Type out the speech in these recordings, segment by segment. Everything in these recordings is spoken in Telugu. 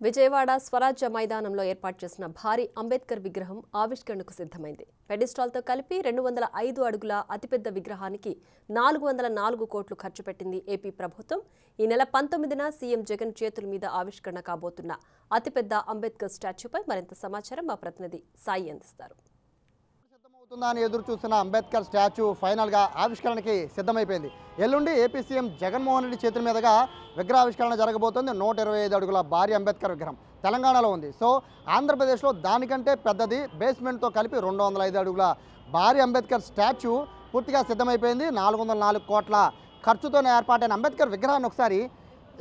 విజయవాడ స్వరాజ్య మైదానంలో ఏర్పాటు చేసిన భారీ అంబేద్కర్ విగ్రహం ఆవిష్కరణకు సిద్ధమైంది. పెడిస్టాల్తో కలిపి 205 అడుగుల అతిపెద్ద విగ్రహానికి 404 కోట్లు ఖర్చు పెట్టింది ఏపీ ప్రభుత్వం. ఈ నెల 19న సీఎం జగన్ చేతుల మీద ఆవిష్కరణ కాబోతున్న అతిపెద్ద అంబేద్కర్ స్టాచ్యూపై మరింత సమాచారం మా ప్రతినిధి సాయి అందిస్తారు. అని ఎదురు చూస్తున్న అంబేద్కర్ స్టాచ్యూ ఫైనల్గా ఆవిష్కరణకి సిద్ధమైపోయింది. ఎల్లుండి ఏపీ సీఎం జగన్మోహన్ రెడ్డి చేతుల మీదుగా విగ్రహావిష్కరణ జరగబోతోంది. 125 అడుగుల భారీ అంబేద్కర్ విగ్రహం తెలంగాణలో ఉంది. సో ఆంధ్రప్రదేశ్లో దానికంటే పెద్దది బేస్మెంట్తో కలిపి 205 అడుగుల భారీ అంబేద్కర్ స్టాచ్యూ పూర్తిగా సిద్ధమైపోయింది. 404 కోట్ల ఖర్చుతోనే ఏర్పాటైన అంబేద్కర్ విగ్రహాన్ని ఒకసారి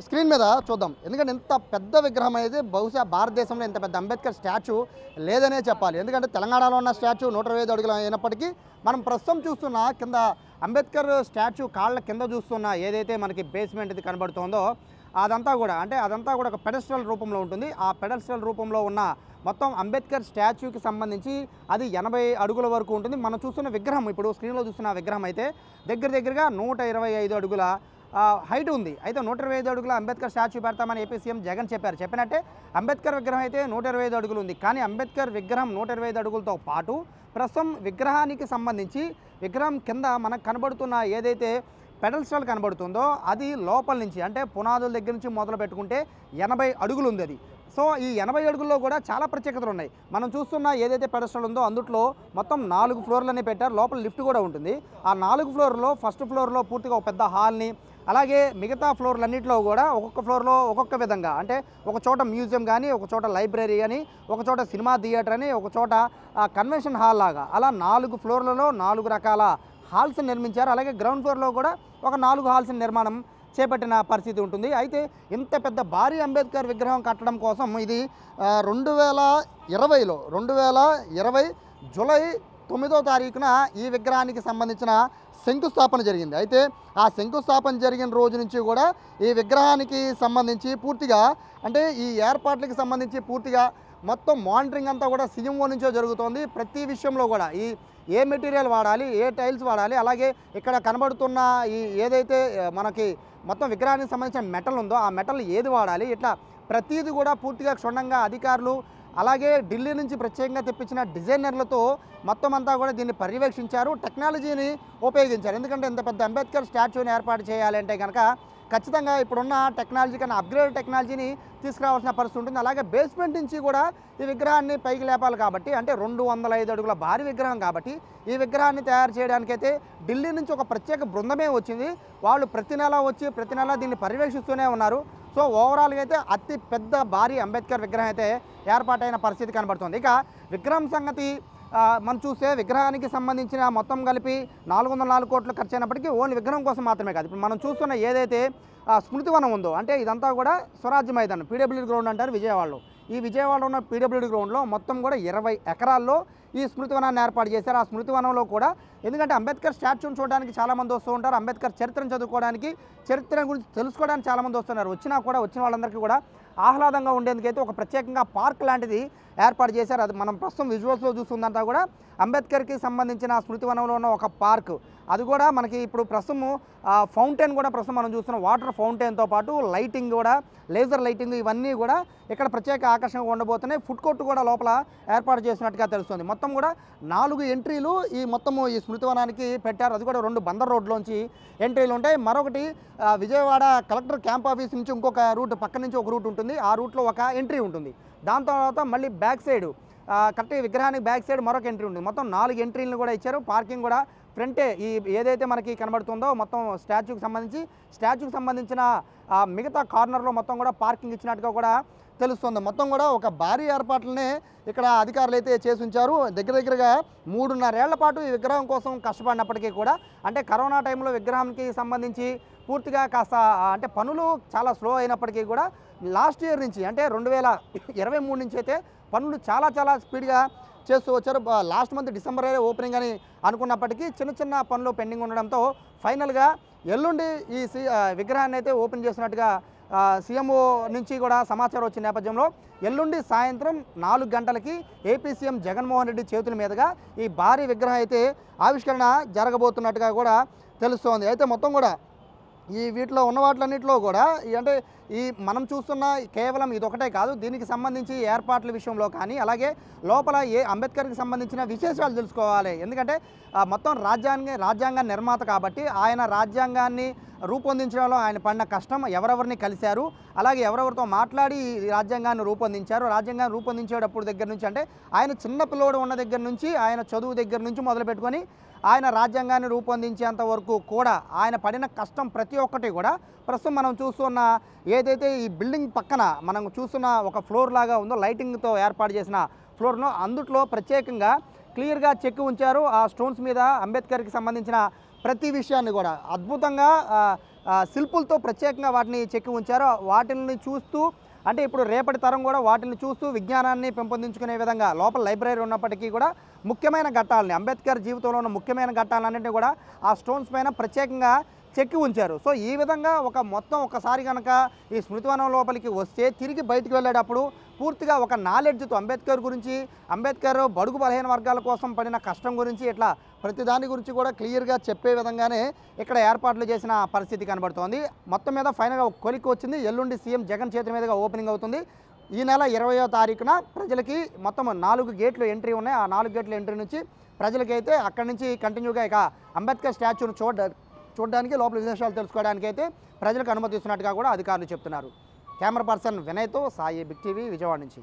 స్క్రీన్ మీద చూద్దాం. ఎందుకంటే ఇంత పెద్ద విగ్రహం అనేది బహుశా భారతదేశంలో ఇంత పెద్ద అంబేద్కర్ స్టాచ్యూ లేదనే చెప్పాలి. ఎందుకంటే తెలంగాణలో ఉన్న స్టాచ్యూ 125 అడుగులు అయినప్పటికీ మనం ప్రస్తుతం చూస్తున్న కింద అంబేద్కర్ స్టాచ్యూ కాళ్ళ కింద చూస్తున్న ఏదైతే మనకి బేస్మెంట్ ఇది కనబడుతుందో అదంతా కూడా ఒక పెడెస్ట్రల్ రూపంలో ఉంటుంది. ఆ పెడెస్ట్రల్ రూపంలో ఉన్న మొత్తం అంబేద్కర్ స్టాచ్యూకి సంబంధించి అది 80 అడుగుల వరకు ఉంటుంది. మనం చూస్తున్న విగ్రహం ఇప్పుడు స్క్రీన్లో చూస్తున్న విగ్రహం అయితే దగ్గరగా 125 అడుగుల హైట్ ఉంది. అయితే 125 అడుగుల అంబేద్కర్ స్టాచ్యూ పెడతామని ఏపీ సీఎం జగన్ చెప్పినట్టే అంబేద్కర్ విగ్రహం అయితే 125 అడుగులు ఉంది. కానీ అంబేద్కర్ విగ్రహం 125 అడుగులతో పాటు ప్రస్తుతం విగ్రహానికి సంబంధించి విగ్రహం కింద మనకు కనబడుతున్న ఏదైతే పెడల్స్టల్ కనబడుతుందో అది లోపల నుంచి అంటే పునాదుల దగ్గర నుంచి మొదలు పెట్టుకుంటే 80 అడుగులు ఉంది అది. సో ఈ 80 అడుగుల్లో కూడా చాలా ప్రత్యేకతలు ఉన్నాయి. మనం చూస్తున్న ఏదైతే పెడస్టల్ ఉందో అందులో మొత్తం 4 ఫ్లోర్లనే పెట్టారు. లోపల లిఫ్ట్ కూడా ఉంటుంది. ఆ 4 ఫ్లోర్లో ఫస్ట్ ఫ్లోర్లో పూర్తిగా ఒక పెద్ద హాల్ని, అలాగే మిగతా ఫ్లోర్లన్నింటిలో కూడా ఒక్కొక్క ఫ్లోర్లో ఒక్కొక్క విధంగా అంటే ఒక చోట మ్యూజియం కానీ, ఒక చోట లైబ్రరీ కానీ, ఒక చోట సినిమా థియేటర్ అని, ఒక చోట కన్వెన్షన్ హాల్ లాగా అలా 4 ఫ్లోర్లలో 4 రకాల హాల్స్ నిర్మించారు. అలాగే గ్రౌండ్ ఫ్లోర్లో కూడా ఒక 4 హాల్స్ నిర్మాణం చేపట్టిన పరిస్థితి ఉంటుంది. అయితే ఇంత పెద్ద భారీ అంబేద్కర్ విగ్రహం కట్టడం కోసం ఇది 2020 జూలై 9వ తారీఖున ఈ విగ్రహానికి సంబంధించిన శంకుస్థాపన జరిగింది. అయితే ఆ శంకుస్థాపన జరిగిన రోజు నుంచి కూడా ఈ విగ్రహానికి సంబంధించి పూర్తిగా అంటే ఈ ఏర్పాట్లకి సంబంధించి పూర్తిగా మొత్తం మానిటరింగ్ అంతా కూడా సీఎంఓ నుంచే జరుగుతోంది. ప్రతి విషయంలో కూడా ఏ మెటీరియల్ వాడాలి, ఏ టైల్స్ వాడాలి, అలాగే ఇక్కడ కనబడుతున్న ఈ ఏదైతే మనకి మొత్తం విగ్రహానికి సంబంధించిన మెటల్ ఉందో ఆ మెటల్ ఏది వాడాలి, ఇట్లా ప్రతిదీ కూడా పూర్తిగా క్షుణ్ణంగా అధికారులు అలాగే ఢిల్లీ నుంచి ప్రత్యేకంగా తెప్పించిన డిజైనర్లతో మొత్తం అంతా కూడా దీన్ని పర్యవేక్షించారు. టెక్నాలజీని ఉపయోగించారు. ఎందుకంటే ఇంత పెద్ద అంబేద్కర్ స్టాచ్యూని ఏర్పాటు చేయాలంటే కనుక ఖచ్చితంగా ఇప్పుడున్న టెక్నాలజీ కన్నా అప్గ్రేడ్ టెక్నాలజీని తీసుకురావాల్సిన పరిస్థితి ఉంటుంది. అలాగే బేస్మెంట్ నుంచి కూడా ఈ విగ్రహాన్ని పైకి లేపాలి కాబట్టి అంటే 205 అడుగుల భారీ విగ్రహం కాబట్టి ఈ విగ్రహాన్ని తయారు చేయడానికైతే ఢిల్లీ నుంచి ఒక ప్రత్యేక బృందమే వచ్చింది. వాళ్ళు ప్రతి నెల దీన్ని పర్యవేక్షిస్తూనే ఉన్నారు. సో ఓవరాల్గా అయితే అతి పెద్ద భారీ అంబేద్కర్ విగ్రహం అయితే ఏర్పాటైన పరిస్థితి కనబడుతుంది. ఇక విగ్రహం సంగతి మనం చూస్తే విగ్రహానికి సంబంధించిన మొత్తం కలిపి 404 కోట్లు ఖర్చు అయినప్పటికీ ఓన్లీ విగ్రహం కోసం మాత్రమే కాదు. ఇప్పుడు మనం చూస్తున్న ఏదైతే స్మృతివనం ఉందో అంటే ఇదంతా కూడా స్వరాజ్య మైదానం పీడబ్ల్యూడీ గ్రౌండ్ అంటారు విజయవాడలో. ఈ విజయవాడలో ఉన్న పీడబ్ల్యూడీ గ్రౌండ్లో మొత్తం కూడా 20 ఎకరాల్లో ఈ స్మృతివనాన్ని ఏర్పాటు చేశారు. ఆ స్మృతివనంలో కూడా ఎందుకంటే అంబేద్కర్ స్టాచ్యూని చూడడానికి చాలామంది వస్తూ ఉంటారు. అంబేద్కర్ చరిత్రను చదువుకోవడానికి, చరిత్ర గురించి తెలుసుకోవడానికి చాలామంది వస్తున్నారు. వచ్చిన వాళ్ళందరికీ కూడా ఆహ్లాదంగా ఉండేందుకైతే ఒక ప్రత్యేకంగా పార్క్ లాంటిది ఏర్పాటు చేశారు. అది మనం ప్రస్తుతం విజువల్స్లో చూస్తుందంతా కూడా అంబేద్కర్కి సంబంధించిన స్మృతివనంలో ఉన్న ఒక పార్క్. అది కూడా మనకి ఇప్పుడు ప్రస్తుతం ఫౌంటైన్ కూడా ప్రస్తుతం మనం చూస్తున్న వాటర్ ఫౌంటైన్తో పాటు లైటింగ్ కూడా, లేజర్ లైటింగ్ ఇవన్నీ కూడా ఇక్కడ ప్రత్యేక ఆకర్షణగా ఉండబోతున్నాయి. ఫుడ్ కోర్ట్ కూడా లోపల ఏర్పాటు చేసినట్టుగా తెలుస్తుంది. మొత్తం కూడా 4 ఎంట్రీలు ఈ స్మృతివనానికి పెట్టారు. అది కూడా 2 బందర్ రోడ్లోంచి ఎంట్రీలు ఉంటాయి. మరొకటి విజయవాడ కలెక్టర్ క్యాంప్ ఆఫీస్ నుంచి ఇంకొక రూట్ పక్క నుంచి ఒక రూట్ ఉంటుంది. ఆ రూట్లో ఒక ఎంట్రీ ఉంటుంది. దాని తర్వాత మళ్ళీ బ్యాక్ సైడ్ కరెక్ట్గా విగ్రహానికి బ్యాక్ సైడ్ మరొక ఎంట్రీ ఉంటుంది. మొత్తం 4 ఎంట్రీలను కూడా ఇచ్చారు. పార్కింగ్ కూడా ఫ్రంటే ఈ ఏదైతే మనకి కనబడుతుందో మొత్తం స్టాచ్యూకి సంబంధించిన మిగతా కార్నర్లో మొత్తం కూడా పార్కింగ్ ఇచ్చినట్టుగా కూడా తెలుస్తుంది. మొత్తం కూడా ఒక భారీ ఏర్పాట్లనే ఇక్కడ అధికారులు అయితే చేసి ఉంచారు. దగ్గరగా 3.5 ఏళ్ల పాటు ఈ విగ్రహం కోసం కష్టపడినప్పటికీ కూడా అంటే కరోనా టైంలో విగ్రహానికి సంబంధించి పూర్తిగా కాస్త అంటే పనులు చాలా స్లో అయినప్పటికీ కూడా లాస్ట్ ఇయర్ నుంచి అంటే 2023 నుంచి అయితే పనులు చాలా స్పీడ్గా చేస్తూ వచ్చారు. లాస్ట్ మంత్ డిసెంబర్ ఓపెనింగ్ అని అనుకున్నప్పటికీ చిన్న పనులు పెండింగ్ ఉండడంతో ఫైనల్గా ఎల్లుండి ఈ విగ్రహాన్ని అయితే ఓపెన్ చేసినట్టుగా సీఎంఓ నుంచి కూడా సమాచారం వచ్చిన నేపథ్యంలో ఎల్లుండి సాయంత్రం 4 గంటలకి ఏపీ సీఎం జగన్మోహన్ రెడ్డి చేతుల మీదుగా ఈ భారీ విగ్రహం అయితే ఆవిష్కరణ జరగబోతున్నట్టుగా కూడా తెలుస్తోంది. అయితే మొత్తం కూడా ఈ వీటిలో ఉన్న వాటిలన్నింటిలో కూడా అంటే ఈ మనం చూస్తున్న కేవలం ఇదొకటే కాదు, దీనికి సంబంధించి ఏర్పాట్ల విషయంలో కానీ అలాగే లోపల అంబేద్కర్కి సంబంధించిన విశేషాలు తెలుసుకోవాలి. ఎందుకంటే మొత్తం రాజ్యాంగ నిర్మాత కాబట్టి ఆయన రాజ్యాంగాన్ని రూపొందించడంలో ఆయన పడిన కష్టం, ఎవరెవరిని కలిశారు, అలాగే ఎవరెవరితో మాట్లాడి ఈ రాజ్యాంగాన్ని రూపొందించారు. రాజ్యాంగాన్ని రూపొందించేటప్పుడు దగ్గర నుంచి అంటే ఆయన చిన్న పిల్లోడు ఉన్న దగ్గర నుంచి ఆయన చదువు దగ్గర నుంచి మొదలు పెట్టుకొని ఆయన రాజ్యాంగాన్ని రూపొందించేంత వరకు కూడా ఆయన పడిన కష్టం ప్రతి ఒక్కటి కూడా ప్రస్తుతం మనం చూస్తున్న ఏదైతే ఈ బిల్డింగ్ పక్కన మనం చూస్తున్న ఒక ఫ్లోర్ లాగా ఉందో లైటింగ్తో ఏర్పాటు చేసిన ఫ్లోర్లో అందుట్లో ప్రత్యేకంగా క్లియర్గా చెక్కి ఉంచారు. ఆ స్టోన్స్ మీద అంబేద్కర్కి సంబంధించిన ప్రతి విషయాన్ని కూడా అద్భుతంగా శిల్పులతో ప్రత్యేకంగా వాటిని చెక్కి ఉంచారు. వాటిని చూస్తూ అంటే ఇప్పుడు రేపటి తరం కూడా వాటిని చూస్తూ విజ్ఞానాన్ని పెంపొందించుకునే విధంగా లోపల లైబ్రరీ ఉన్నప్పటికీ కూడా ముఖ్యమైన ఘట్టాలని అంబేద్కర్ జీవితంలో ఉన్న ముఖ్యమైన ఘట్టాలన్నింటినీ కూడా ఆ స్టోన్స్ పైన ప్రత్యేకంగా చెక్కి ఉంచారు. సో ఈ విధంగా ఒకసారి కనుక ఈ స్మృతివనం లోపలికి వస్తే తిరిగి బయటికి వెళ్ళేటప్పుడు పూర్తిగా ఒక నాలెడ్జ్తో అంబేద్కర్ గురించి, అంబేద్కర్ బడుగు బలహీన వర్గాల కోసం పడిన కష్టం గురించి ఇట్లా ప్రతిదాని గురించి కూడా క్లియర్గా చెప్పే విధంగానే ఇక్కడ ఏర్పాట్లు చేసిన పరిస్థితి కనబడుతోంది. మొత్తం మీద ఫైనల్గా ఒక కొలిక్కి వచ్చింది. ఎల్లుండి సీఎం జగన్ చేతి మీదుగా ఓపెనింగ్ అవుతుంది. ఈ నెల 20వ తారీఖున ప్రజలకి మొత్తం 4 గేట్లు ఎంట్రీ ఉన్నాయి. ఆ 4 గేట్ల ఎంట్రీ నుంచి ప్రజలకైతే అక్కడి నుంచి కంటిన్యూగా ఇక అంబేద్కర్ స్టాచ్యూను చూడడానికి లోపల విశేషాలు తెలుసుకోవడానికి అయితే ప్రజలకు అనుమతిస్తున్నట్టుగా కూడా అధికారులు చెప్తున్నారు. కెమెరా పర్సన్ వినయ్తో సాయి, బిగ్ టీవీ, విజయవాడ నుంచి.